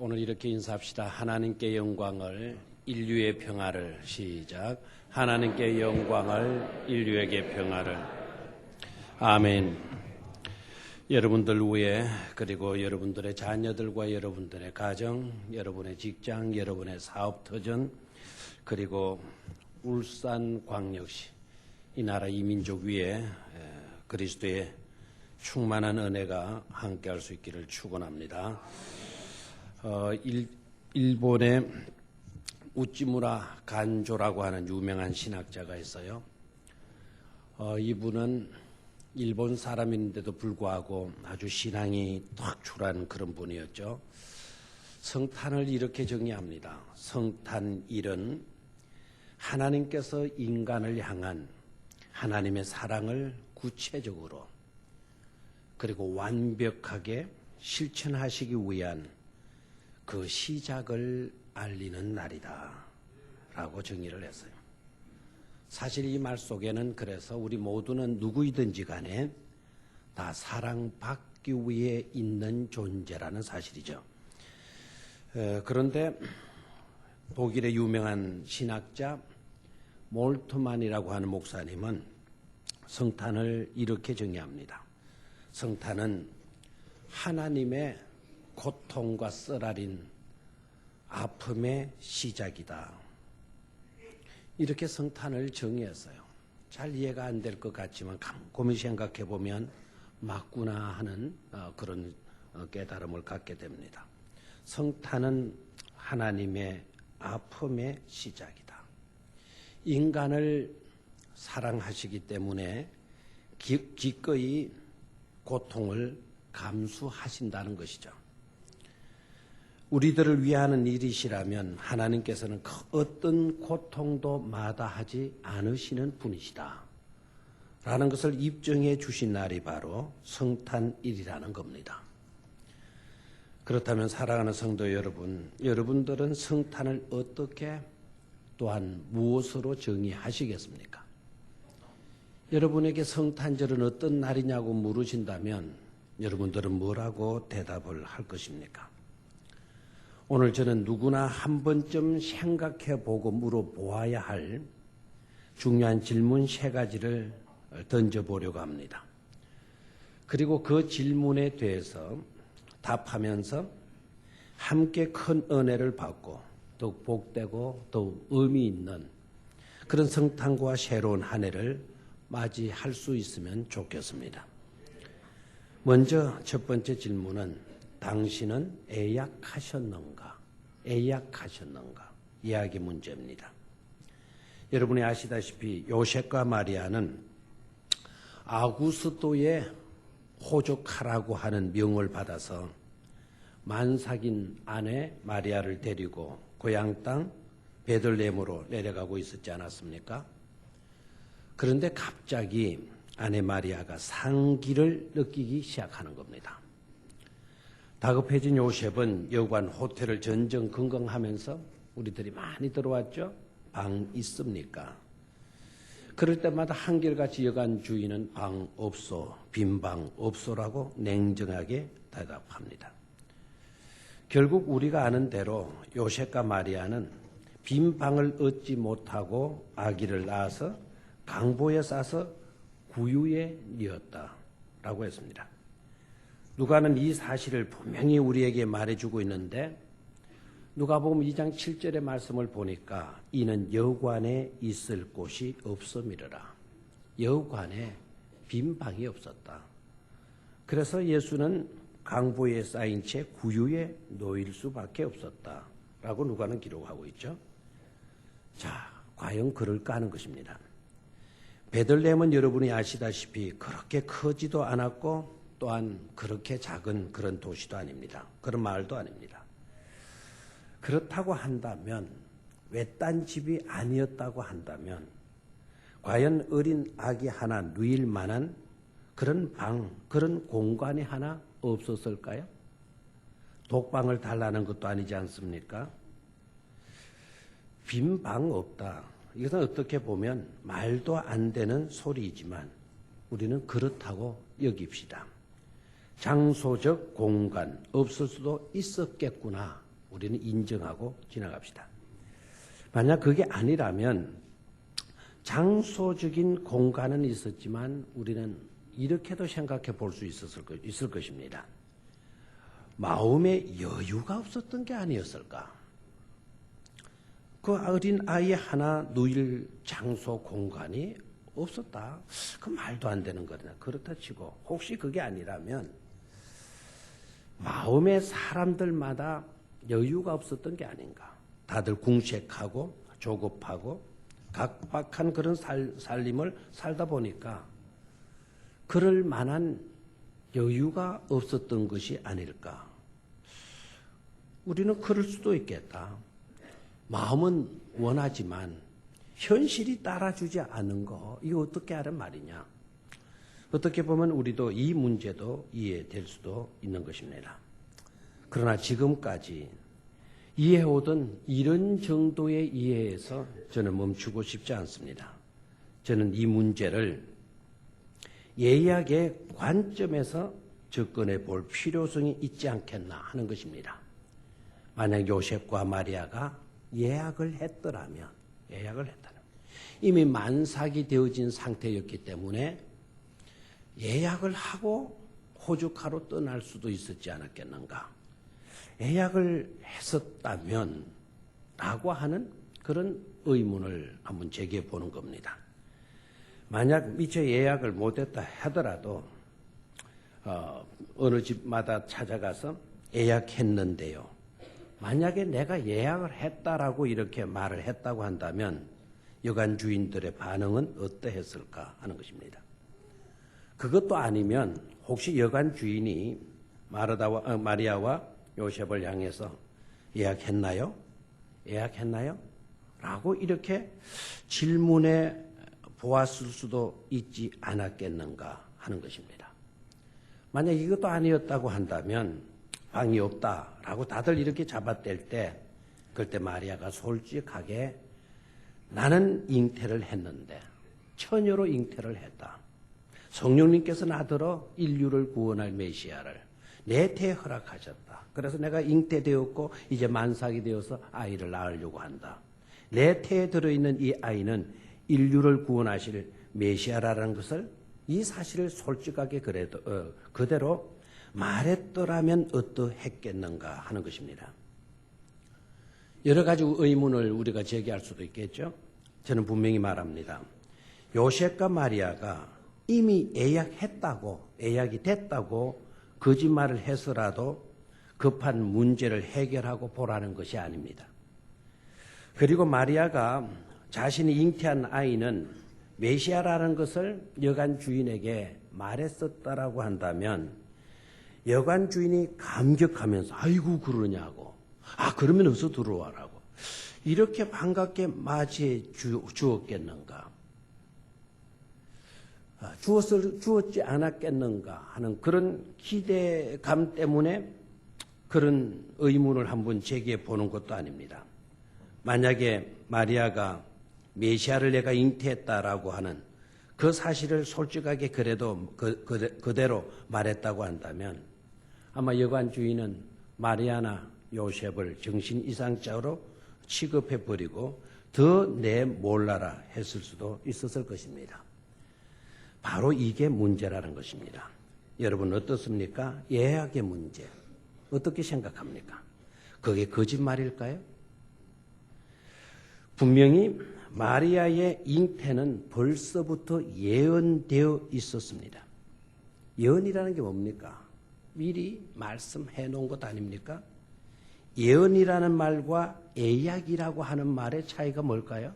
오늘 이렇게 인사합시다. 하나님께 영광을, 인류의 평화를. 시작. 하나님께 영광을, 인류에게 평화를. 아멘. 여러분들 위해, 그리고 여러분들의 자녀들과 여러분들의 가정, 여러분의 직장, 여러분의 사업터전, 그리고 울산광역시, 이 나라 이 민족 위에 그리스도의 충만한 은혜가 함께할 수 있기를 축원합니다. 일본의 우찌무라 간조라고 하는 유명한 신학자가 있어요. 이분은 일본 사람인데도 불구하고 아주 신앙이 탁출한 그런 분이었죠. 성탄을 이렇게 정의합니다. 성탄일은 하나님께서 인간을 향한 하나님의 사랑을 구체적으로 그리고 완벽하게 실천하시기 위한 그 시작을 알리는 날이다 라고 정의를 했어요. 사실 이 말 속에는 그래서 우리 모두는 누구이든지 간에 다 사랑받기 위해 있는 존재라는 사실이죠. 그런데 독일의 유명한 신학자 몰트만이라고 하는 목사님은 성탄을 이렇게 정의합니다. 성탄은 하나님의 고통과 쓰라린 아픔의 시작이다. 이렇게 성탄을 정의했어요. 잘 이해가 안 될 것 같지만 곰곰이 생각해 보면 맞구나 하는 그런 깨달음을 갖게 됩니다. 성탄은 하나님의 아픔의 시작이다. 인간을 사랑하시기 때문에 기꺼이 고통을 감수하신다는 것이죠. 우리들을 위하는 일이시라면 하나님께서는 그 어떤 고통도 마다하지 않으시는 분이시다 라는 것을 입증해 주신 날이 바로 성탄일이라는 겁니다. 그렇다면 사랑하는 성도 여러분, 여러분들은 성탄을 어떻게 또한 무엇으로 정의하시겠습니까? 여러분에게 성탄절은 어떤 날이냐고 물으신다면 여러분들은 뭐라고 대답을 할 것입니까? 오늘 저는 누구나 한 번쯤 생각해보고 물어보아야 할 중요한 질문 3가지를 던져보려고 합니다. 그리고 그 질문에 대해서 답하면서 함께 큰 은혜를 받고 더욱 복되고 더욱 의미 있는 그런 성탄과 새로운 한 해를 맞이할 수 있으면 좋겠습니다. 먼저 첫 번째 질문은 당신은 애약하셨는가? 애약하셨는가? 이야기 문제입니다. 여러분이 아시다시피 요셉과 마리아는 아구스도의 호적하라고 하는 명을 받아서 만삭인 아내 마리아를 데리고 고향 땅 베들레헴으로 내려가고 있었지 않았습니까? 그런데 갑자기 아내 마리아가 상기를 느끼기 시작하는 겁니다. 다급해진 요셉은 여관 호텔을 전전긍긍하면서 우리들이 많이 들어왔죠? 방 있습니까? 그럴 때마다 한결같이 여관 주인은 방 없소, 빈 방 없소라고 냉정하게 대답합니다. 결국 우리가 아는 대로 요셉과 마리아는 빈 방을 얻지 못하고 아기를 낳아서 강보에 싸서 구유에 뉘었다라고 했습니다. 누가는 이 사실을 분명히 우리에게 말해주고 있는데 누가복음 2장 7절의 말씀을 보니까 이는 여관에 있을 곳이 없음이러라. 여관에 빈 방이 없었다. 그래서 예수는 강보에 쌓인 채 구유에 놓일 수밖에 없었다라고 누가는 기록하고 있죠. 자, 과연 그럴까 하는 것입니다. 베들레헴은 여러분이 아시다시피 그렇게 크지도 않았고 또한 그렇게 작은 그런 도시도 아닙니다. 그런 마을도 아닙니다. 그렇다고 한다면 외딴 집이 아니었다고 한다면 과연 어린 아기 하나 누일 만한 그런 방, 그런 공간이 하나 없었을까요? 독방을 달라는 것도 아니지 않습니까? 빈 방 없다. 이것은 어떻게 보면 말도 안 되는 소리이지만 우리는 그렇다고 여깁시다. 장소적 공간 없을 수도 있었겠구나 우리는 인정하고 지나갑시다. 만약 그게 아니라면 장소적인 공간은 있었지만 우리는 이렇게도 생각해 볼 수 있을 것입니다. 마음에 여유가 없었던 게 아니었을까? 그 어린 아이 하나 누일 장소 공간이 없었다. 그 말도 안 되는 거다. 그렇다 치고 혹시 그게 아니라면 마음에 사람들마다 여유가 없었던 게 아닌가. 다들 궁색하고 조급하고 각박한 그런 살림을 살다 보니까 그럴 만한 여유가 없었던 것이 아닐까. 우리는 그럴 수도 있겠다. 마음은 원하지만 현실이 따라주지 않은 거, 이거 어떻게 하란 말이냐. 어떻게 보면 우리도 이 문제도 이해될 수도 있는 것입니다. 그러나 지금까지 이해오던 이런 정도의 이해에서 저는 멈추고 싶지 않습니다. 저는 이 문제를 예약의 관점에서 접근해 볼 필요성이 있지 않겠나 하는 것입니다. 만약 요셉과 마리아가 예약을 했더라면 이미 만삭이 되어진 상태였기 때문에 예약을 하고 호주카로 떠날 수도 있었지 않았겠는가. 예약을 했었다면 라고 하는 그런 의문을 한번 제기해 보는 겁니다. 만약 미처 예약을 못했다 하더라도 어느 집마다 찾아가서 예약했는데요. 만약에 내가 예약을 했다라고 이렇게 말을 했다고 한다면 여관 주인들의 반응은 어떠했을까 하는 것입니다. 그것도 아니면 혹시 여관 주인이 마리아와 요셉을 향해서 예약했나요? 라고 이렇게 질문해 보았을 수도 있지 않았겠는가 하는 것입니다. 만약 이것도 아니었다고 한다면 방이 없다라고 다들 이렇게 잡아댈 때 그때 마리아가 솔직하게 나는 잉태를 했는데 처녀로 잉태를 했다. 성령님께서 나더러 인류를 구원할 메시아를 내 태에 허락하셨다. 그래서 내가 잉태되었고 이제 만삭이 되어서 아이를 낳으려고 한다. 내 태에 들어있는 이 아이는 인류를 구원하실 메시아라는 것을 이 사실을 솔직하게 그대로 말했더라면 어떠했겠는가 하는 것입니다. 여러 가지 의문을 우리가 제기할 수도 있겠죠. 저는 분명히 말합니다. 요셉과 마리아가 이미 예약이 됐다고 거짓말을 해서라도 급한 문제를 해결하고 보라는 것이 아닙니다. 그리고 마리아가 자신이 잉태한 아이는 메시아라는 것을 여관 주인에게 말했었다라고 한다면 여관 주인이 감격하면서 아이고 그러냐고, 그러면 어서 들어와라고 이렇게 반갑게 맞이해 주었겠는가, 주었지 않았겠는가 하는 그런 기대감 때문에 그런 의문을 한번 제기해 보는 것도 아닙니다. 만약에 마리아가 메시아를 내가 잉태했다라고 하는 그 사실을 솔직하게 그래도 그대로 말했다고 한다면 아마 여관 주인은 마리아나 요셉을 정신 이상자로 취급해버리고 더 내몰라라 했을 수도 있었을 것입니다. 바로 이게 문제라는 것입니다. 여러분 어떻습니까? 예약의 문제 어떻게 생각합니까? 그게 거짓말일까요? 분명히 마리아의 잉태는 벌써부터 예언되어 있었습니다. 예언이라는 게 뭡니까? 미리 말씀해 놓은 것 아닙니까? 예언이라는 말과 예약이라고 하는 말의 차이가 뭘까요?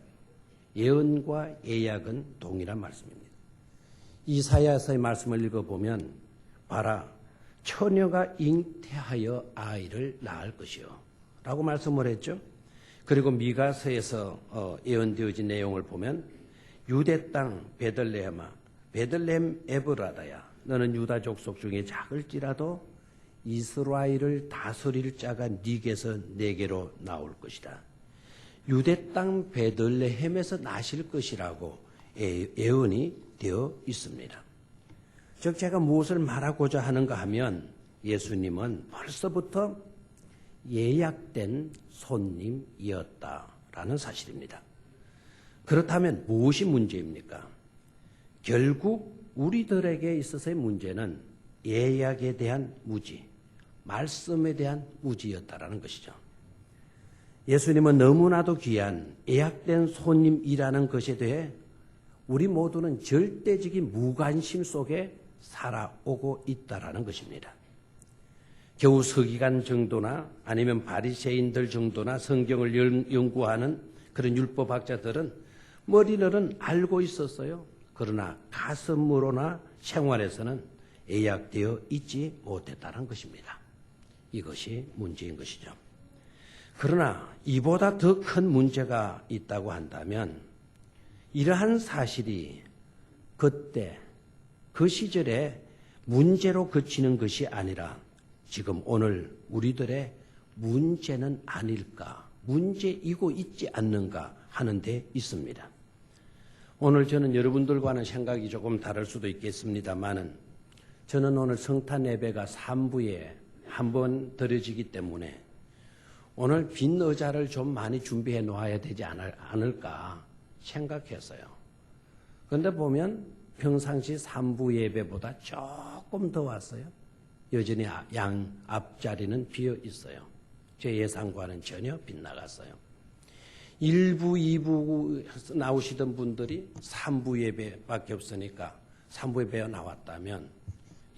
예언과 예약은 동일한 말씀입니다. 이사야서의 말씀을 읽어보면 봐라 처녀가 잉태하여 아이를 낳을 것이요 라고 말씀을 했죠. 그리고 미가서에서 예언되어진 내용을 보면 유대 땅 베들레헴아 베들레헴 에브라다야 너는 유다 족속 중에 작을지라도 이스라엘을 다스릴 자가 네게서 내게로 나올 것이다. 유대 땅 베들레헴에서 나실 것이라고 예언이 되어 있습니다. 즉 제가 무엇을 말하고자 하는가 하면 예수님은 벌써부터 예약된 손님이었다라는 사실입니다. 그렇다면 무엇이 문제입니까? 결국 우리들에게 있어서의 문제는 예약에 대한 무지, 말씀에 대한 무지였다라는 것이죠. 예수님은 너무나도 귀한 예약된 손님이라는 것에 대해 우리 모두는 절대적인 무관심 속에 살아오고 있다라는 것입니다. 겨우 서기관 정도나 아니면 바리새인들 정도나 성경을 연구하는 그런 율법학자들은 머리로는 알고 있었어요. 그러나 가슴으로나 생활에서는 예약되어 있지 못했다는 것입니다. 이것이 문제인 것이죠. 그러나 이보다 더 큰 문제가 있다고 한다면 이러한 사실이 그때 그 시절에 문제로 그치는 것이 아니라 지금 오늘 우리들의 문제는 아닐까, 문제이고 있지 않는가 하는 데 있습니다. 오늘 저는 여러분들과는 생각이 조금 다를 수도 있겠습니다만은 저는 오늘 성탄 예배가 3부에 한번 드려지기 때문에 오늘 빈 의자를 좀 많이 준비해 놓아야 되지 않을까 생각했어요. 그런데 보면 평상시 3부 예배보다 조금 더 왔어요. 여전히 양 앞자리는 비어 있어요. 제 예상과는 전혀 빗나갔어요. 1부, 2부 나오시던 분들이 3부 예배밖에 없으니까 3부 예배에 나왔다면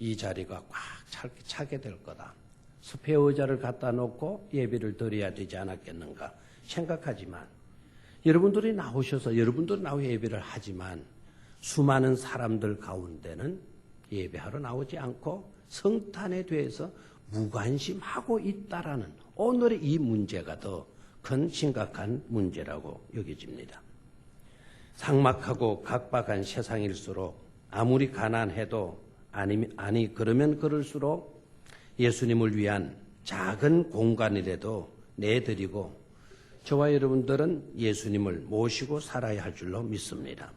이 자리가 꽉 차게 될 거다. 스페어 의자를 갖다 놓고 예배를 드려야 되지 않았겠는가 생각하지만 여러분들이 나오셔서 여러분들이 나와 예배를 하지만 수많은 사람들 가운데는 예배하러 나오지 않고 성탄에 대해서 무관심하고 있다라는 오늘의 이 문제가 더 큰 심각한 문제라고 여겨집니다. 삭막하고 각박한 세상일수록 아무리 가난해도 그러면 그럴수록 예수님을 위한 작은 공간이라도 내드리고 저와 여러분들은 예수님을 모시고 살아야 할 줄로 믿습니다.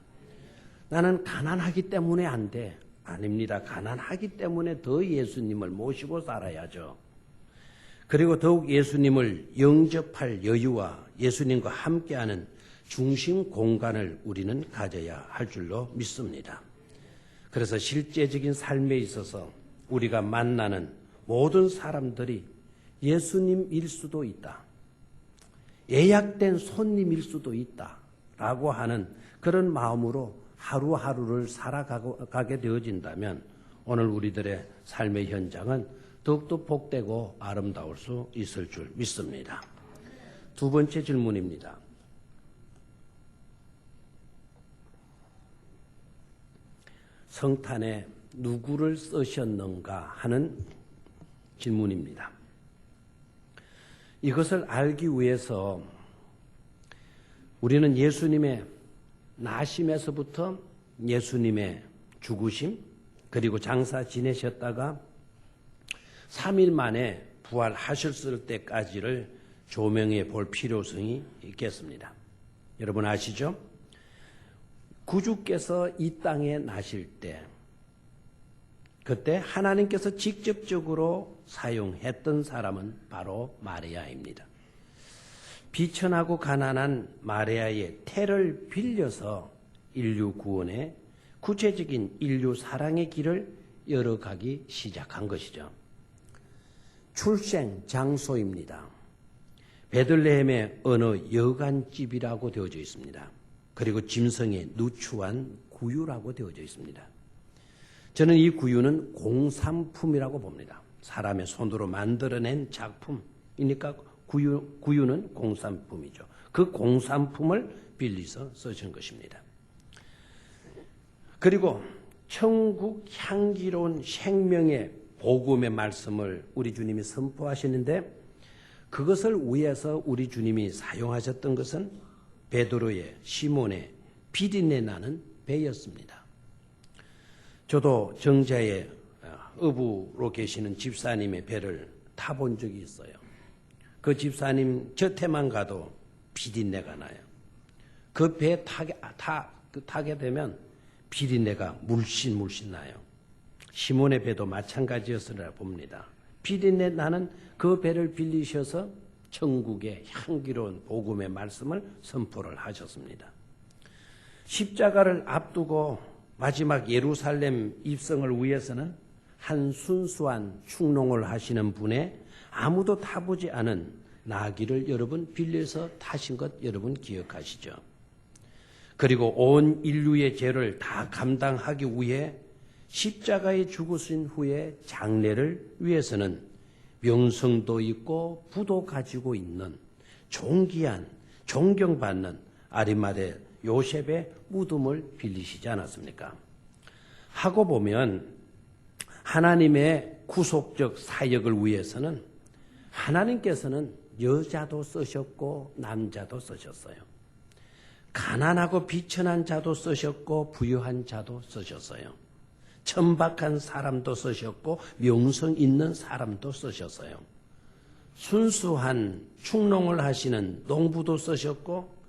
나는 가난하기 때문에 안 돼. 아닙니다. 가난하기 때문에 더 예수님을 모시고 살아야죠. 그리고 더욱 예수님을 영접할 여유와 예수님과 함께하는 중심 공간을 우리는 가져야 할 줄로 믿습니다. 그래서 실제적인 삶에 있어서 우리가 만나는 모든 사람들이 예수님일 수도 있다. 예약된 손님일 수도 있다라고 하는 그런 마음으로 하루하루를 살아가게 되어진다면 오늘 우리들의 삶의 현장은 더욱더 복되고 아름다울 수 있을 줄 믿습니다. 두 번째 질문입니다. 성탄에 누구를 쓰셨는가 하는 질문입니다. 이것을 알기 위해서 우리는 예수님의 나심에서부터 예수님의 죽으심 그리고 장사 지내셨다가 3일 만에 부활하셨을 때까지를 조명해 볼 필요성이 있겠습니다. 여러분 아시죠? 구주께서 이 땅에 나실 때 그때 하나님께서 직접적으로 사용했던 사람은 바로 마리아입니다. 비천하고 가난한 마리아의 태를 빌려서 인류 구원에 구체적인 인류 사랑의 길을 열어가기 시작한 것이죠. 출생 장소입니다. 베들레헴의 어느 여간집이라고 되어져 있습니다. 그리고 짐승의 누추한 구유라고 되어져 있습니다. 저는 이 구유는 공산품이라고 봅니다. 사람의 손으로 만들어낸 작품이니까 구유는 공산품이죠. 그 공산품을 빌려서 쓰신 것입니다. 그리고 천국 향기로운 생명의 복음의 말씀을 우리 주님이 선포하시는데 그것을 위해서 우리 주님이 사용하셨던 것은 베드로의 시몬의 비린내 나는 배였습니다. 저도 정자의 어부로 계시는 집사님의 배를 타본 적이 있어요. 그 집사님 곁에만 가도 비린내가 나요. 그 배 타게 되면 비린내가 물씬 나요. 시몬의 배도 마찬가지였으리라 봅니다. 비린내 나는 그 배를 빌리셔서 천국의 향기로운 복음의 말씀을 선포를 하셨습니다. 십자가를 앞두고 마지막 예루살렘 입성을 위해서는 한 순수한 충농을 하시는 분의 아무도 타보지 않은 나귀를 여러분 빌려서 타신 것 여러분 기억하시죠? 그리고 온 인류의 죄를 다 감당하기 위해 십자가에 죽으신 후에 장례를 위해서는 명성도 있고 부도 가지고 있는 존귀한 존경받는 아리마대 요셉의 무덤을 빌리시지 않았습니까? 하고 보면 하나님의 구속적 사역을 위해서는 하나님께서는 여자도 쓰셨고 남자도 쓰셨어요. 가난하고 비천한 자도 쓰셨고 부유한 자도 쓰셨어요. 천박한 사람도 쓰셨고 명성 있는 사람도 쓰셨어요. 순수한 충농을 하시는 농부도 쓰셨고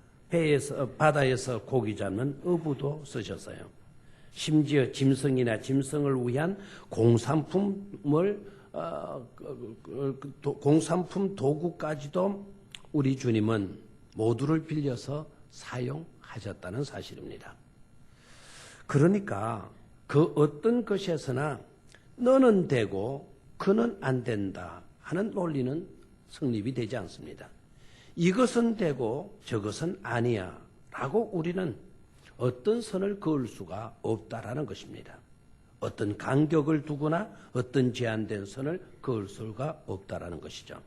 바다에서 고기 잡는 어부도 쓰셨어요. 심지어 짐승이나 짐승을 위한 공산품 도구까지도 우리 주님은 모두를 빌려서 사용하셨다는 사실입니다. 그러니까 그 어떤 것에서나 너는 되고 그는 안 된다 하는 논리는 성립이 되지 않습니다. 이것은 되고 저것은 아니야 라고 우리는 어떤 선을 그을 수가 없다라는 것입니다. 어떤 간격을 두거나 어떤 제한된 선을 그을 수가 없다라는 것이죠.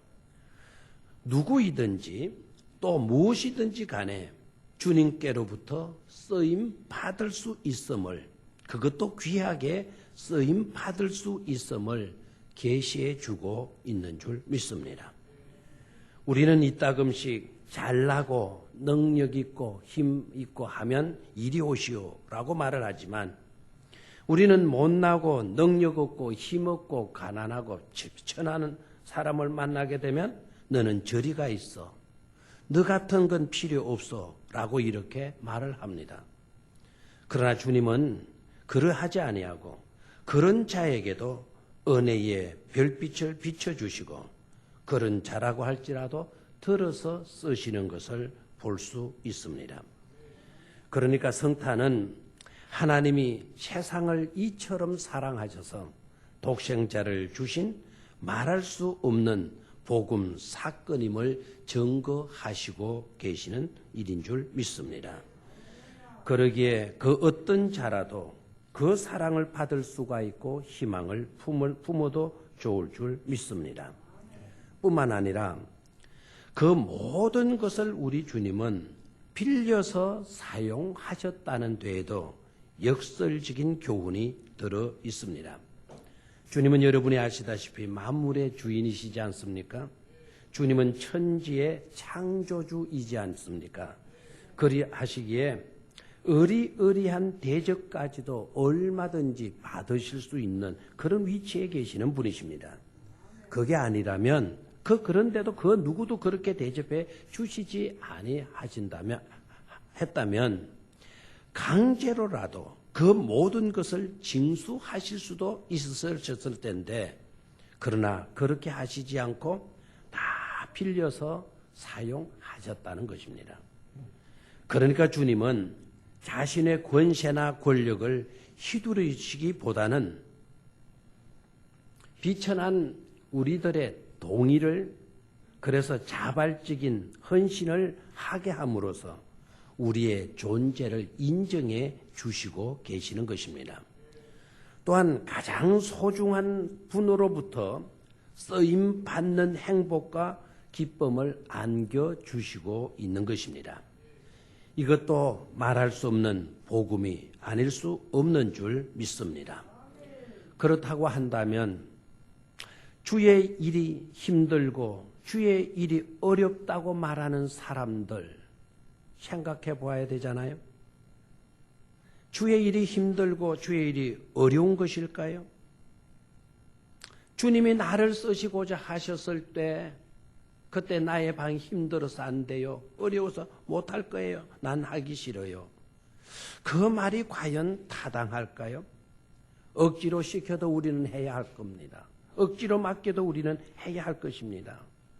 누구이든지 또 무엇이든지 간에 주님께로부터 쓰임 받을 수 있음을, 그것도 귀하게 쓰임 받을 수 있음을 계시해 주고 있는 줄 믿습니다. 우리는 이따금씩 잘나고 능력 있고 힘 있고 하면 이리 오시오라고 말을 하지만 우리는 못나고 능력 없고 힘 없고 가난하고 천한 사람을 만나게 되면 너는 저리 가 있어. 너 같은 건 필요 없어 라고 이렇게 말을 합니다. 그러나 주님은 그러하지 아니하고 그런 자에게도 은혜의 별빛을 비춰주시고 그런 자라고 할지라도 들어서 쓰시는 것을 볼 수 있습니다. 그러니까 성탄은 하나님이 세상을 이처럼 사랑하셔서 독생자를 주신 말할 수 없는 복음 사건임을 증거하시고 계시는 일인 줄 믿습니다. 그러기에 그 어떤 자라도 그 사랑을 받을 수가 있고 희망을 품어도 좋을 줄 믿습니다. 뿐만 아니라 그 모든 것을 우리 주님은 빌려서 사용하셨다는 데에도 역설적인 교훈이 들어 있습니다. 주님은 여러분이 아시다시피 만물의 주인이시지 않습니까? 주님은 천지의 창조주이지 않습니까? 그리하시기에 의리의리한 대접까지도 얼마든지 받으실 수 있는 그런 위치에 계시는 분이십니다. 그게 아니라면 그런데도 그 누구도 그렇게 대접해 주시지 했다면 강제로라도 그 모든 것을 징수하실 수도 있었을 텐데 그러나 그렇게 하시지 않고 다 빌려서 사용하셨다는 것입니다. 그러니까 주님은 자신의 권세나 권력을 휘두르시기보다는 비천한 우리들의 동의를 그래서 자발적인 헌신을 하게 함으로써 우리의 존재를 인정해 주시고 계시는 것입니다. 또한 가장 소중한 분으로부터 쓰임 받는 행복과 기쁨을 안겨주시고 있는 것입니다. 이것도 말할 수 없는 복음이 아닐 수 없는 줄 믿습니다. 그렇다고 한다면 주의 일이 힘들고 주의 일이 어렵다고 말하는 사람들 생각해 보아야 되잖아요. 주의 일이 힘들고 주의 일이 어려운 것일까요? 주님이 나를 쓰시고자 하셨을 때 그때 나의 방이 힘들어서 안 돼요. 어려워서 못할 거예요. 난 하기 싫어요. 그 말이 과연 타당할까요? 억지로 시켜도 우리는 해야 할 겁니다. 억지로 맡겨도 우리는 해야 할 것입니다.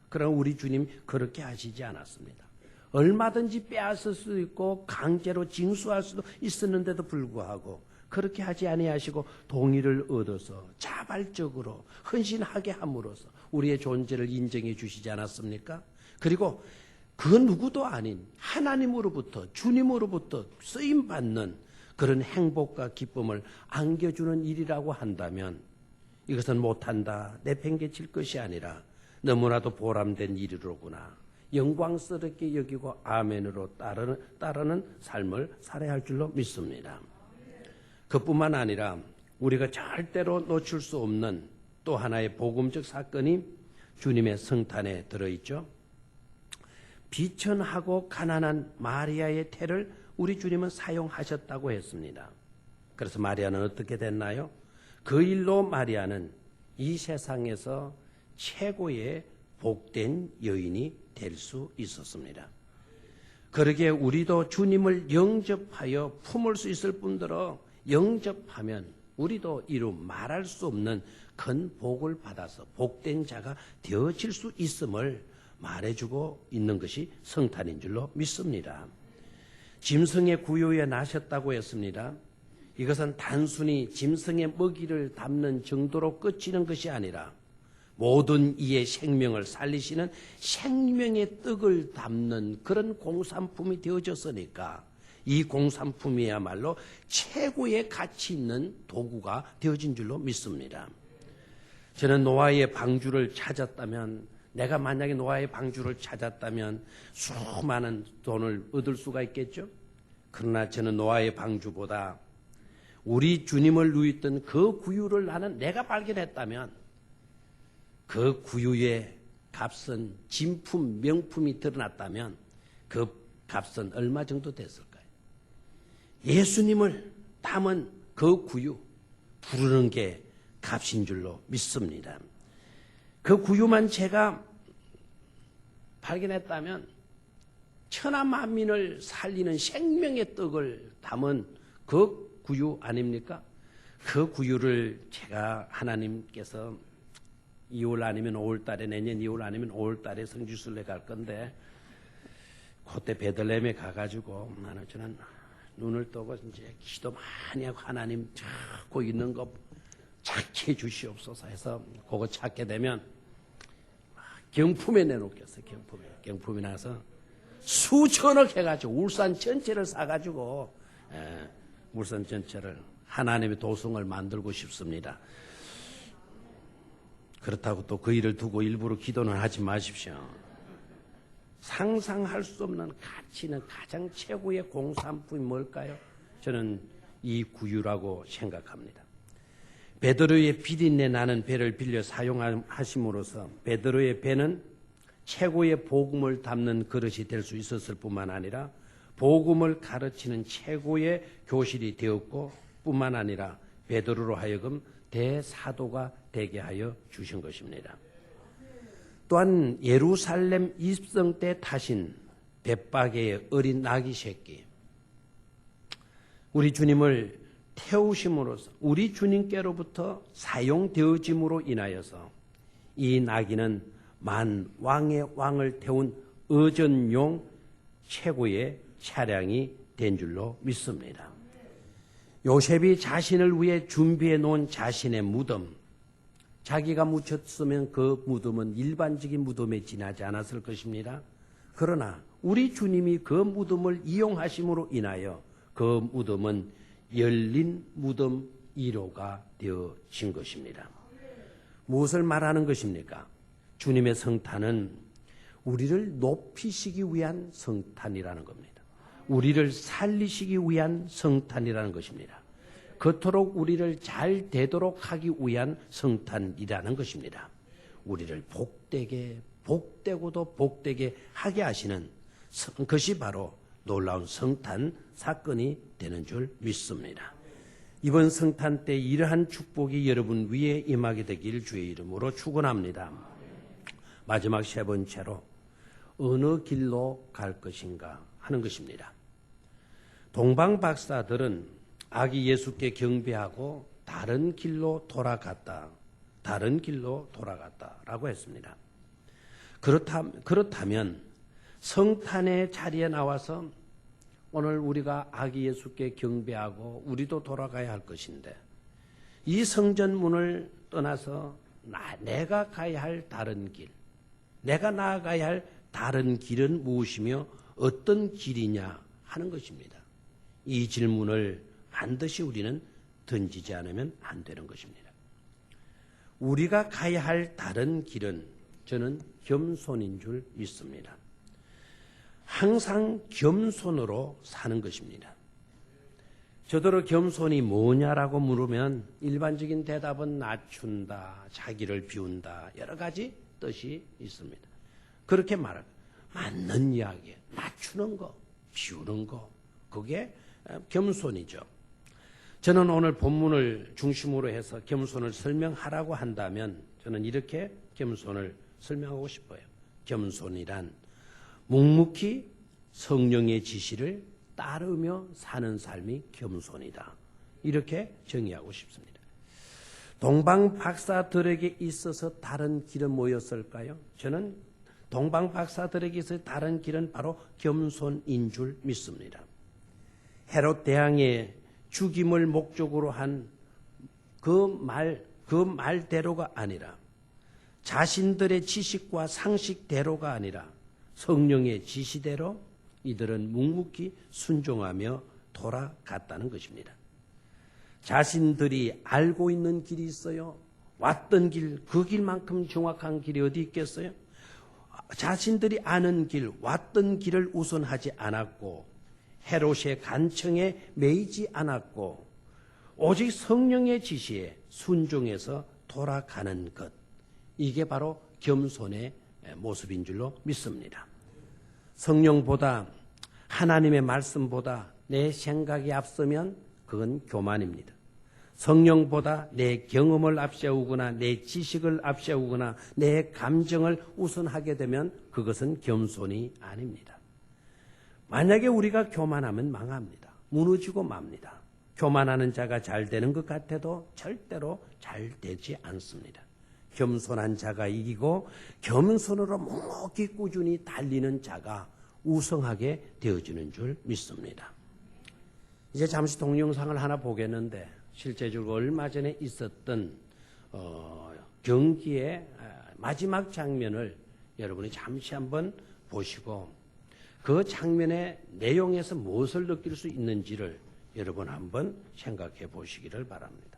그러나 우리 주님 그렇게 하시지 않았습니다. 얼마든지 빼앗을 수도 있고 강제로 징수할 수도 있었는데도 불구하고 그렇게 하지 아니하시고 동의를 얻어서 자발적으로 헌신하게 함으로써 우리의 존재를 인정해 주시지 않았습니까? 그리고 그 누구도 아닌 하나님으로부터 주님으로부터 쓰임받는 그런 행복과 기쁨을 안겨주는 일이라고 한다면 이것은 못한다, 내팽개칠 것이 아니라 너무나도 보람된 일이로구나, 영광스럽게 여기고 아멘으로 따르는 삶을 살아야 할 줄로 믿습니다. 그뿐만 아니라 우리가 절대로 놓칠 수 없는 또 하나의 복음적 사건이 주님의 성탄에 들어있죠. 비천하고 가난한 마리아의 태를 우리 주님은 사용하셨다고 했습니다. 그래서 마리아는 어떻게 됐나요? 그 일로 마리아는 이 세상에서 최고의 복된 여인이 될 수 있었습니다. 그러기에 우리도 주님을 영접하여 품을 수 있을 뿐더러 영접하면 우리도 이루 말할 수 없는 큰 복을 받아서 복된 자가 되어질 수 있음을 말해주고 있는 것이 성탄인 줄로 믿습니다. 짐승의 구유에 나셨다고 했습니다. 이것은 단순히 짐승의 먹이를 담는 정도로 그치는 것이 아니라 모든 이의 생명을 살리시는 생명의 떡을 담는 그런 공산품이 되어졌으니까 이 공산품이야말로 최고의 가치 있는 도구가 되어진 줄로 믿습니다. 저는 노아의 방주를 찾았다면, 내가 만약에 노아의 방주를 찾았다면 수많은 돈을 얻을 수가 있겠죠. 그러나 저는 노아의 방주보다 우리 주님을 누였던 그 구유를 내가 발견했다면 그 구유의 값은 진품, 명품이 드러났다면 그 값은 얼마 정도 됐을까요? 예수님을 담은 그 구유 부르는 게 값인 줄로 믿습니다. 그 구유만 제가 발견했다면 천하 만민을 살리는 생명의 떡을 담은 그 구유 아닙니까? 그 구유를 제가 하나님께서 2월 아니면 5월 달에, 내년 2월 아니면 5월 달에 성지순례 갈 건데 그때 베들레헴에 가가지고 저는 눈을 뜨고 이제 기도 많이 하고 하나님 찾고 있는 거 찾게 주시옵소서 해서 그거 찾게 되면 경품에 내놓겠어요. 경품에 나서 수천억 해가지고 울산 전체를 사가지고 울산 전체를 하나님의 도성을 만들고 싶습니다. 그렇다고 또 그 일을 두고 일부러 기도는 하지 마십시오. 상상할 수 없는 가치는 가장 최고의 공산품이 뭘까요? 저는 이 구유라고 생각합니다. 베드로의 비린내 나는 배를 빌려 사용하심으로써 베드로의 배는 최고의 복음을 담는 그릇이 될 수 있었을 뿐만 아니라 복음을 가르치는 최고의 교실이 되었고 뿐만 아니라 베드로로 하여금 대사도가 되게 하여 주신 것입니다. 또한 예루살렘 입성 때 타신 벳박의 어린 나귀 새끼, 우리 주님을 태우심으로써 우리 주님께로부터 사용되어짐으로 인하여서 이 나귀는 만 왕의 왕을 태운 의전용 최고의 차량이 된 줄로 믿습니다. 요셉이 자신을 위해 준비해 놓은 자신의 무덤, 자기가 묻혔으면 그 무덤은 일반적인 무덤에 지나지 않았을 것입니다. 그러나 우리 주님이 그 무덤을 이용하심으로 인하여 그 무덤은 열린 무덤 1호가 되어진 것입니다. 무엇을 말하는 것입니까? 주님의 성탄은 우리를 높이시기 위한 성탄이라는 겁니다. 우리를 살리시기 위한 성탄이라는 것입니다. 그토록 우리를 잘 되도록 하기 위한 성탄이라는 것입니다. 우리를 복되게, 복되고도 복되게 하게 하시는 것이 바로 놀라운 성탄 사건이 되는 줄 믿습니다. 이번 성탄 때 이러한 축복이 여러분 위에 임하게 되길 주의 이름으로 축원합니다. 마지막 세 번째로 어느 길로 갈 것인가 하는 것입니다. 동방 박사들은 아기 예수께 경배하고 다른 길로 돌아갔다. 다른 길로 돌아갔다라고 했습니다. 그렇다면 성탄의 자리에 나와서 오늘 우리가 아기 예수께 경배하고 우리도 돌아가야 할 것인데 이 성전문을 떠나서 내가 가야 할 다른 길, 내가 나아가야 할 다른 길은 무엇이며 어떤 길이냐 하는 것입니다. 이 질문을 반드시 우리는 던지지 않으면 안 되는 것입니다. 우리가 가야 할 다른 길은 저는 겸손인 줄 믿습니다. 항상 겸손으로 사는 것입니다. 저더러 겸손이 뭐냐라고 물으면 일반적인 대답은 낮춘다, 자기를 비운다, 여러 가지 뜻이 있습니다. 그렇게 말하고 맞는 이야기, 낮추는 거, 비우는 거, 그게 겸손이죠. 저는 오늘 본문을 중심으로 해서 겸손을 설명하라고 한다면 저는 이렇게 겸손을 설명하고 싶어요. 겸손이란 묵묵히 성령의 지시를 따르며 사는 삶이 겸손이다. 이렇게 정의하고 싶습니다. 동방 박사들에게 있어서 다른 길은 뭐였을까요? 저는 동방 박사들에게 있어서 다른 길은 바로 겸손인 줄 믿습니다. 헤롯 대왕의 죽임을 목적으로 한 그 말대로가 아니라 자신들의 지식과 상식대로가 아니라 성령의 지시대로 이들은 묵묵히 순종하며 돌아갔다는 것입니다. 자신들이 알고 있는 길이 있어요. 왔던 길, 그 길만큼 정확한 길이 어디 있겠어요? 자신들이 아는 길, 왔던 길을 우선하지 않았고 헤롯의 간청에 매이지 않았고 오직 성령의 지시에 순종해서 돌아가는 것. 이게 바로 겸손의 모습인 줄로 믿습니다. 성령보다 하나님의 말씀보다 내 생각이 앞서면 그건 교만입니다. 성령보다 내 경험을 앞세우거나 내 지식을 앞세우거나 내 감정을 우선하게 되면 그것은 겸손이 아닙니다. 만약에 우리가 교만하면 망합니다. 무너지고 맙니다. 교만하는 자가 잘 되는 것 같아도 절대로 잘 되지 않습니다. 겸손한 자가 이기고 겸손으로 묵묵히 꾸준히 달리는 자가 우승하게 되어지는 줄 믿습니다. 이제 잠시 동영상을 하나 보겠는데 실제적으로 얼마 전에 있었던 경기의 마지막 장면을 여러분이 잠시 한번 보시고 그 장면의 내용에서 무엇을 느낄 수 있는지를 여러분 한번 생각해 보시기를 바랍니다.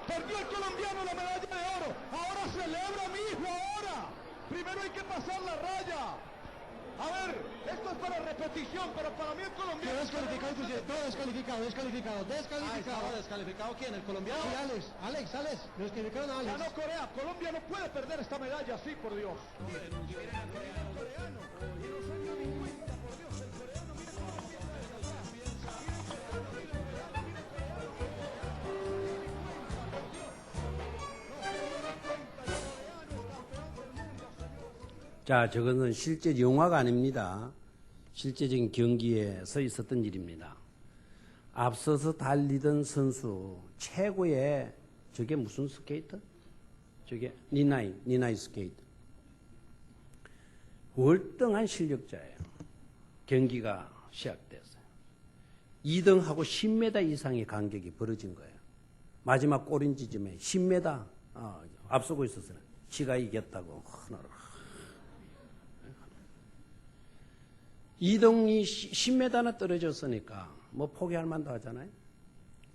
Perdió el colombiano la medalla de oro. Ahora celebra mi hijo, ahora. Primero hay que pasar la raya. A ver, esto es para repetición, pero para mí el colombiano... Descalificado, descalificado. ¿Estaba descalificado quién? ¿El colombiano? Sí, Alex. Descalificaron a Alex. Ganó Corea. Colombia no puede perder esta medalla así, por Dios. 자, 저것은 실제 영화가 아닙니다. 실제적인 경기에서 있었던 일입니다. 앞서서 달리던 선수 최고의 저게 무슨 스케이트? 저게 니나이 스케이트. 월등한 실력자예요. 경기가 시작됐어요. 2등하고 10m 이상의 간격이 벌어진 거예요. 마지막 꼬린 지점에 10m 앞서고 있었어요. 지가 이겼다고 하나를. 2등이 10m나 떨어졌으니까 뭐 포기할 만도 하잖아요.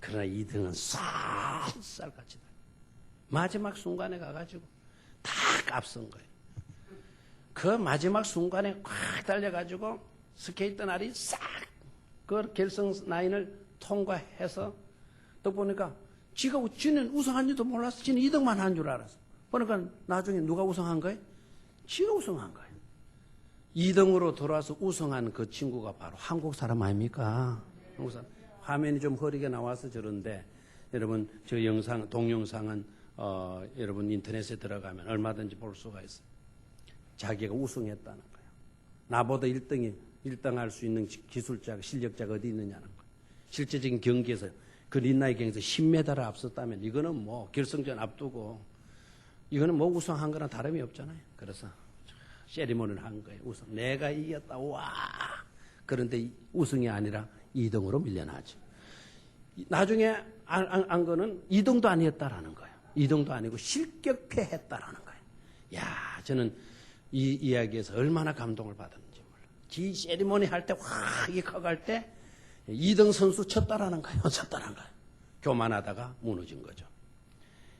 그러나 2등은 쌀쌀같이 마지막 순간에 가가지고 딱 앞선 거예요. 그 마지막 순간에 꽉 달려가지고 스케이트 날이 싹 그 결승 라인을 통과해서 또 보니까 지는 우승한지도 몰랐어. 지는 2등만 한 줄 알았어. 그러니까 나중에 누가 우승한 거예요? 지가 우승한 거예요. 2등으로 돌아와서 우승한 그 친구가 바로 한국 사람 아닙니까? 한국 사람. 화면이 좀 흐리게 나와서 저런데 여러분 저 영상 동영상은 여러분 인터넷에 들어가면 얼마든지 볼 수가 있어요. 자기가 우승했다는 거예요. 나보다 1등할 수 있는 기술자가 실력자가 어디 있느냐는 거예요. 실제적인 경기에서 그 린나이 경기에서 10m를 앞섰다면 이거는 뭐 결승전 앞두고 이거는 뭐 우승한 거랑 다름이 없잖아요. 그래서 세리머니를 한 거예요. 우승. 내가 이겼다. 와. 그런데 우승이 아니라 2등으로 밀려나죠. 나중에 안 거는 2등도 아니었다라는 거예요. 2등도 아니고 실격패했다라는 거예요. 야, 저는 이 이야기에서 얼마나 감동을 받았는지 몰라요. 지 세리머니 할 때 확 이렇게 커갈 때 2등 선수 쳤다라는 거예요. 쳤다라는 거예요. 교만하다가 무너진 거죠.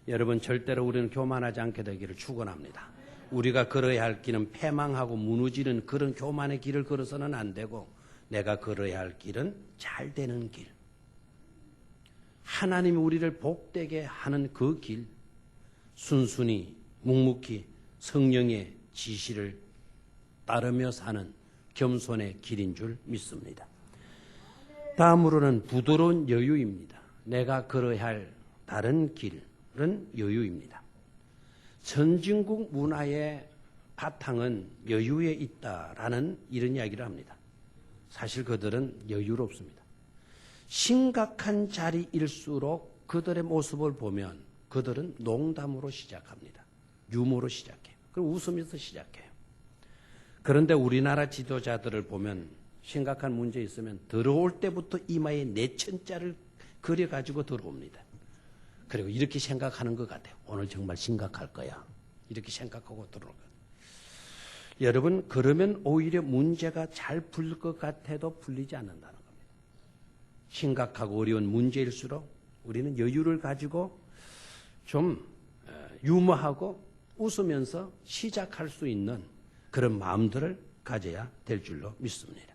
여러분 절대로 우리는 교만하지 않게 되기를 축원합니다. 우리가 걸어야 할 길은 패망하고 무너지는 그런 교만의 길을 걸어서는 안 되고 내가 걸어야 할 길은 잘 되는 길. 하나님이 우리를 복되게 하는 그 길. 순순히 묵묵히 성령의 지시를 따르며 사는 겸손의 길인 줄 믿습니다. 다음으로는 부드러운 여유입니다. 내가 걸어야 할 다른 길은 여유입니다. 선진국 문화의 바탕은 여유에 있다라는 이런 이야기를 합니다. 사실 그들은 여유롭습니다. 심각한 자리일수록 그들의 모습을 보면 그들은 농담으로 시작합니다. 유머로 시작해요. 그리고 웃으면서 시작해요. 그런데 우리나라 지도자들을 보면 심각한 문제 있으면 들어올 때부터 이마에 내천자를 그려가지고 들어옵니다. 그리고 이렇게 생각하는 것 같아요. 오늘 정말 심각할 거야. 이렇게 생각하고 들어올 거예요. 여러분 그러면 오히려 문제가 잘 풀릴 것 같아도 풀리지 않는다는 겁니다. 심각하고 어려운 문제일수록 우리는 여유를 가지고 좀 유머하고 웃으면서 시작할 수 있는 그런 마음들을 가져야 될 줄로 믿습니다.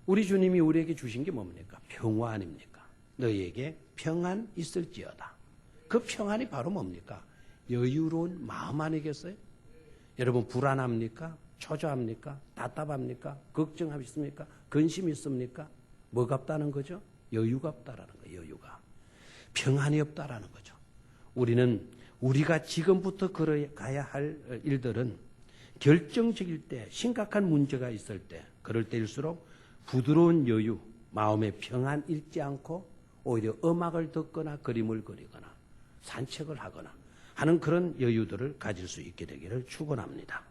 우리 주님이 우리에게 주신 게 뭡니까? 평화 아닙니까? 너희에게 평안 있을지어다. 그 평안이 바로 뭡니까? 여유로운 마음 아니겠어요? 여러분 불안합니까? 초조합니까? 답답합니까? 걱정하십니까? 근심이 있습니까? 뭐가 없다는 거죠? 여유가 없다라는 거예요. 여유가. 평안이 없다라는 거죠. 우리가 지금부터 걸어가야 할 일들은 결정적일 때, 심각한 문제가 있을 때, 그럴 때일수록 부드러운 여유, 마음의 평안 잃지 않고 오히려 음악을 듣거나 그림을 그리거나 산책을 하거나 하는 그런 여유들을 가질 수 있게 되기를 축원합니다.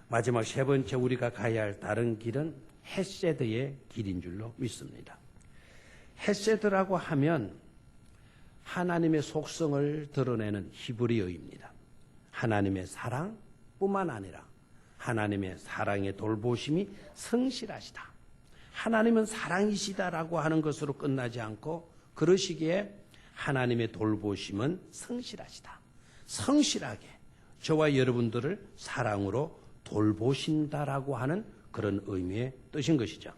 마지막 세 번째 우리가 가야 할 다른 길은 헤세드의 길인 줄로 믿습니다. 헤세드라고 하면 하나님의 속성을 드러내는 히브리어입니다. 하나님의 사랑뿐만 아니라 하나님의 사랑의 돌보심이 성실하시다. 하나님은 사랑이시다라고 하는 것으로 끝나지 않고 그러시기에 하나님의 돌보심은 성실하시다. 성실하게 저와 여러분들을 사랑으로 돌보신다라고 하는 그런 의미의 뜻인 것이죠.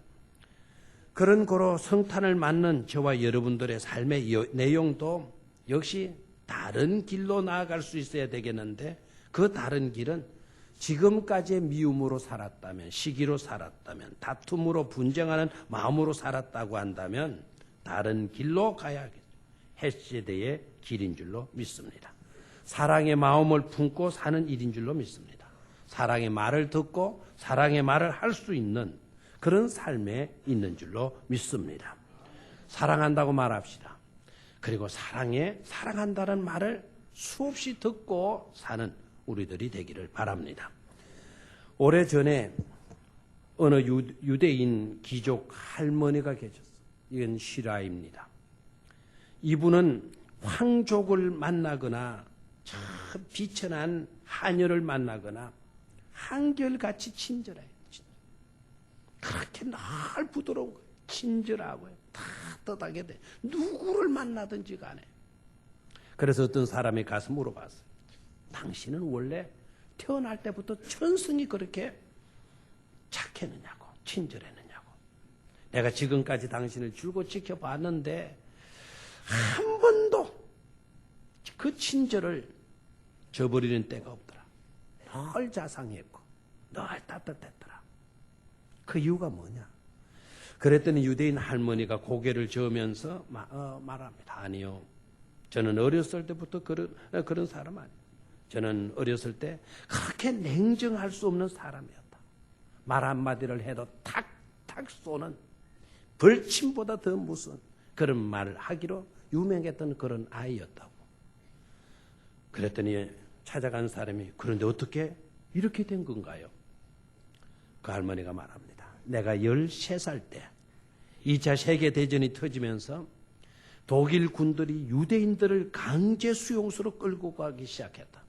그런 고로 성탄을 맞는 저와 여러분들의 삶의 내용도 역시 다른 길로 나아갈 수 있어야 되겠는데 그 다른 길은 지금까지의 미움으로 살았다면, 시기로 살았다면, 다툼으로 분쟁하는 마음으로 살았다고 한다면 다른 길로 가야겠죠. 헤세드의 길인 줄로 믿습니다. 사랑의 마음을 품고 사는 일인 줄로 믿습니다. 사랑의 말을 듣고 사랑의 말을 할 수 있는 그런 삶에 있는 줄로 믿습니다. 사랑한다고 말합시다. 그리고 사랑한다는 말을 수없이 듣고 사는 우리들이 되기를 바랍니다. 오래전에 어느 유대인 귀족 할머니가 계셨어요. 이건 실화입니다. 이분은 황족을 만나거나 참 비천한 하녀를 만나거나 한결같이 친절해요. 그렇게 늘 부드러운 거예요. 친절하고요. 따뜻하게 돼. 누구를 만나든지 간에. 그래서 어떤 사람이 가서 물어봤어요. 당신은 원래 태어날 때부터 천성이 그렇게 착했느냐고, 친절했느냐고. 내가 지금까지 당신을 줄곧 지켜봤는데 한 번도 그 친절을 저버리는 때가 없더라. 늘 자상했고 늘 따뜻했더라. 그 이유가 뭐냐? 그랬더니 유대인 할머니가 고개를 저으면서 말합니다. 아니요. 저는 어렸을 때부터 그런 사람 아니에요. 저는 어렸을 때 그렇게 냉정할 수 없는 사람이었다. 말 한마디를 해도 탁탁 쏘는 벌침보다 더 무서운 그런 말을 하기로 유명했던 그런 아이였다고. 그랬더니 찾아간 사람이 그런데 어떻게 이렇게 된 건가요? 그 할머니가 말합니다. 내가 13살 때 2차 세계대전이 터지면서 독일 군들이 유대인들을 강제 수용소로 끌고 가기 시작했다.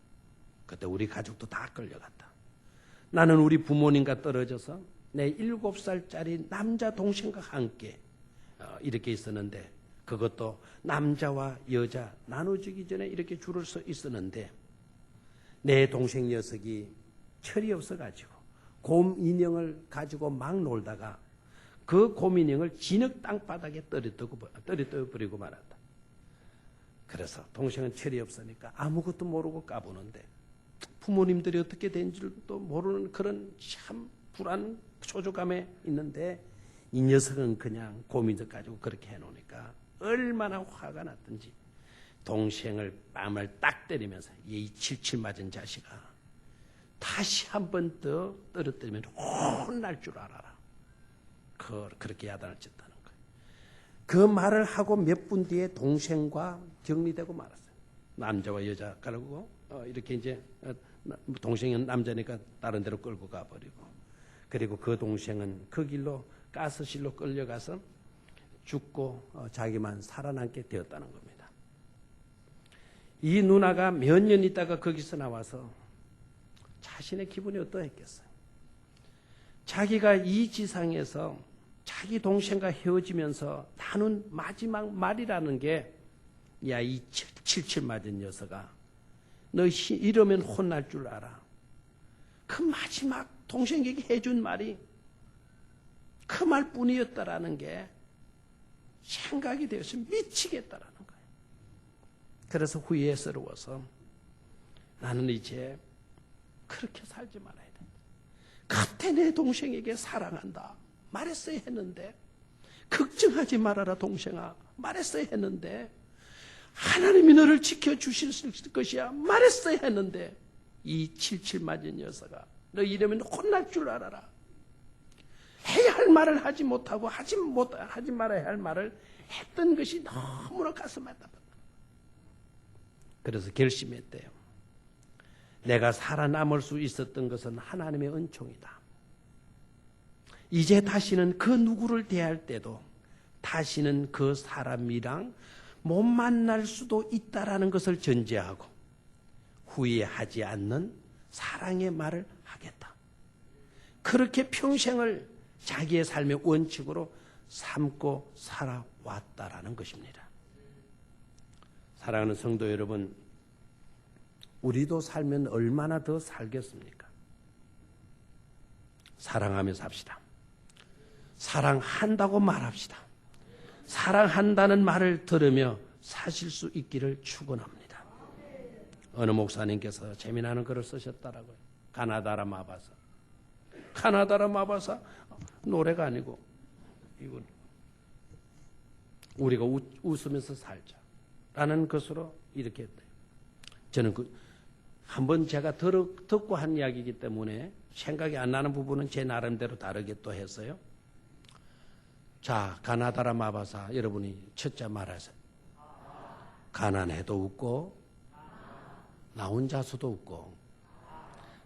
그때 우리 가족도 다 끌려갔다. 나는 우리 부모님과 떨어져서 내 7살짜리 남자 동생과 함께 이렇게 있었는데 그것도 남자와 여자 나눠주기 전에 이렇게 줄을 서 있었는데 내 동생 녀석이 철이 없어가지고 곰 인형을 가지고 막 놀다가 그 곰 인형을 진흙 땅바닥에 떨어뜨려버리고 말았다. 그래서 동생은 철이 없으니까 아무것도 모르고 까부는데 부모님들이 어떻게 된 줄도 모르는 그런 참 불안 초조감에 있는데 이 녀석은 그냥 곰인적 가지고 그렇게 해놓으니까 얼마나 화가 났든지 동생을 뺨을 딱 때리면서 이 칠칠 맞은 자식아 다시 한 번 더 떨어뜨리면 혼날 줄 알아라. 그렇게 야단을 쳤다는 거예요. 그 말을 하고 몇 분 뒤에 동생과 격리되고 말았어요. 남자와 여자 가르고 이렇게 이제 동생은 남자니까 다른 데로 끌고 가버리고 그리고 그 동생은 그 길로 가스실로 끌려가서 죽고 자기만 살아남게 되었다는 겁니다. 이 누나가 몇 년 있다가 거기서 나와서 자신의 기분이 어떠했겠어요? 자기가 이 지상에서 자기 동생과 헤어지면서 나눈 마지막 말이라는 게 야, 이 칠칠 맞은 녀석아 너 이러면 혼날 줄 알아. 그 마지막 동생에게 해준 말이 그 말뿐이었다라는 게 생각이 되어서 미치겠다라는 거예요. 그래서 후회스러워서 나는 이제 그렇게 살지 말아야 된다. 그때 내 동생에게 사랑한다 말했어야 했는데 걱정하지 말아라 동생아 말했어야 했는데 하나님이 너를 지켜주실 것이야 말했어야 했는데 이 칠칠 맞은 녀석아 너 이러면 혼날 줄 알아라. 해야 할 말을 하지 못하고 하지 말아야 할 말을 했던 것이 너무나 가슴에 아팠다. 그래서 결심했대요. 내가 살아남을 수 있었던 것은 하나님의 은총이다. 이제 다시는 그 누구를 대할 때도 다시는 그 사람이랑 못 만날 수도 있다라는 것을 전제하고 후회하지 않는 사랑의 말을 하겠다. 그렇게 평생을 자기의 삶의 원칙으로 삼고 살아왔다라는 것입니다. 사랑하는 성도 여러분, 우리도 살면 얼마나 더 살겠습니까? 사랑하며 삽시다. 사랑한다고 말합시다. 사랑한다는 말을 들으며 사실 수 있기를 축원합니다. 어느 목사님께서 재미나는 글을 쓰셨더라고요. 가나다라 마바사. 가나다라 마바사 노래가 아니고 이건 우리가 웃으면서 살자라는 것으로 이렇게 했대요. 저는 한번 제가 듣고 한 이야기이기 때문에 생각이 안 나는 부분은 제 나름대로 다르게 또 했어요. 자, 가나다라 마바사 여러분이 첫째 말하세요. 가난해도 웃고 나 혼자서도 웃고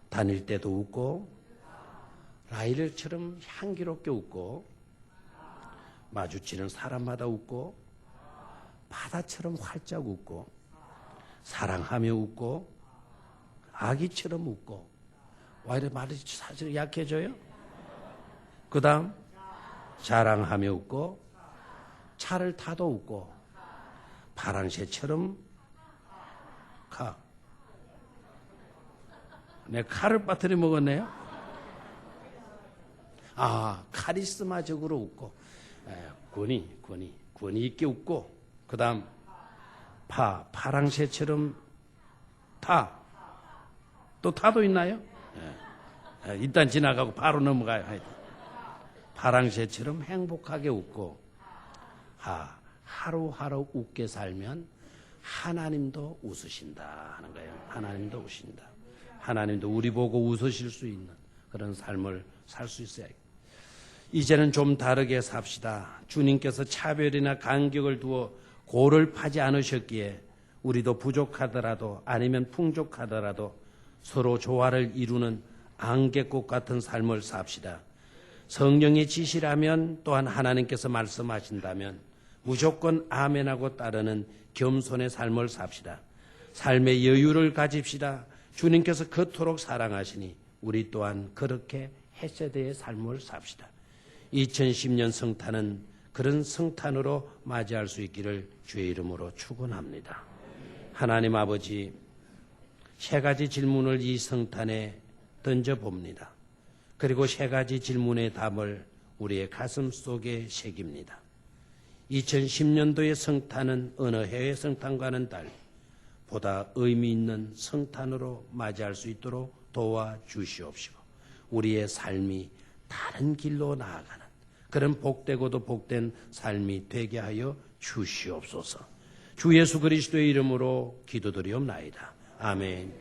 다닐 때도 웃고 라일처럼 향기롭게 웃고 마주치는 사람마다 웃고 바다처럼 활짝 웃고 사랑하며 웃고 아기처럼 웃고 와 이래 말이 사실 약해져요? 그 다음 자랑하며 웃고 차를 타도 웃고 파랑새처럼 내 칼을 빠뜨려 먹었네요. 카리스마적으로 웃고 권위 있게 웃고 그 다음 파랑새처럼 또 타도 있나요? 일단 지나가고 바로 넘어가요. 파랑새처럼 행복하게 웃고 하루하루 웃게 살면 하나님도 웃으신다 하는 거예요. 하나님도 웃으신다. 하나님도 우리 보고 웃으실 수 있는 그런 삶을 살 수 있어야 해요. 이제는 좀 다르게 삽시다. 주님께서 차별이나 간격을 두어 고를 파지 않으셨기에 우리도 부족하더라도 아니면 풍족하더라도 서로 조화를 이루는 안개꽃 같은 삶을 삽시다. 성령의 지시라면 또한 하나님께서 말씀하신다면 무조건 아멘하고 따르는 겸손의 삶을 삽시다. 삶의 여유를 가집시다. 주님께서 그토록 사랑하시니 우리 또한 그렇게 헤세드의 삶을 삽시다. 2010년 성탄은 그런 성탄으로 맞이할 수 있기를 주의 이름으로 축원합니다. 하나님 아버지, 세 가지 질문을 이 성탄에 던져봅니다. 그리고 세 가지 질문의 답을 우리의 가슴 속에 새깁니다. 2010년도의 성탄은 어느 해의 성탄과는 달리 보다 의미 있는 성탄으로 맞이할 수 있도록 도와주시옵시고 우리의 삶이 다른 길로 나아가는 그런 복되고도 복된 삶이 되게 하여 주시옵소서. 주 예수 그리스도의 이름으로 기도드리옵나이다. 아멘.